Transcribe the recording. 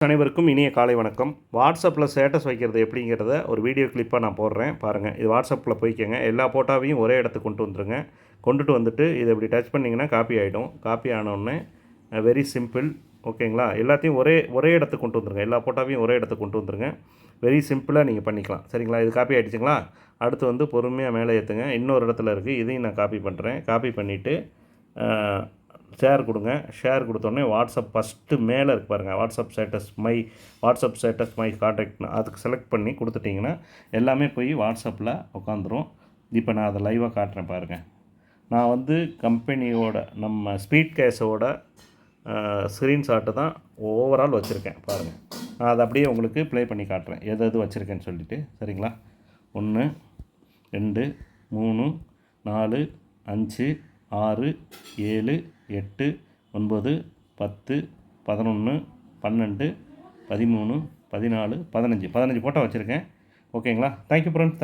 அனைவருக்கும் இனிய காலை வணக்கம். வாட்ஸ்அப்பில் ஸ்டேட்டஸ் வைக்கிறது எப்படிங்கிறத ஒரு வீடியோ கிளிப்பாக நான் போடுறேன் பாருங்கள். இது வாட்ஸ்அப்பில் போய்க்கங்க. எல்லா ஃபோட்டோவையும் ஒரே இடத்துக்கு கொண்டு வந்துருங்க. கொண்டுட்டு வந்துட்டு இதை இப்படி டச் பண்ணிங்கன்னா காப்பி ஆகிடும். காப்பி ஆனோடனே வெரி சிம்பிள், ஓகேங்களா? எல்லாத்தையும் ஒரே இடத்துக்கு கொண்டு வந்துருங்க. எல்லா ஃபோட்டோவையும் ஒரே இடத்துக்கு கொண்டு வந்துருங்க. வெரி சிம்பிளாக நீங்கள் பண்ணிக்கலாம், சரிங்களா? இது காப்பி ஆகிடுச்சுங்களா? அடுத்து வந்து பொறுமையாக மேலே ஏற்றுங்க. இன்னொரு இடத்துல இருக்குது, இதையும் நான் காப்பி பண்ணுறேன். காப்பி பண்ணிவிட்டு ஷேர் கொடுங்க. ஷேர் கொடுத்தோடனே வாட்ஸ்அப் ஃபஸ்ட்டு மேலே இருக்கு பாருங்கள், வாட்ஸ்அப் ஸ்டேட்டஸ் மை கான்டாக்ட்னு அதுக்கு செலக்ட் பண்ணி கொடுத்துட்டிங்கன்னா எல்லாமே போய் வாட்ஸ்அப்பில் உட்காந்துரும். இப்போ நான் அதை லைவாக காட்டுறேன் பாருங்கள். நான் வந்து கம்பெனியோட நம்ம ஸ்பீட் கேஸோட ஸ்க்ரீன்ஷாட்டு தான் ஓவரால் வச்சுருக்கேன் பாருங்கள். நான் அதை அப்படியே உங்களுக்கு ப்ளே பண்ணி காட்டுறேன் எது வச்சுருக்கேன்னு சொல்லிவிட்டு, சரிங்களா? 1 2 3 4 5 6 7 8 9 10 11 12 13 14 15 ஃபோட்டோ வச்சுருக்கேன். ஓகேங்களா? Thank you friends.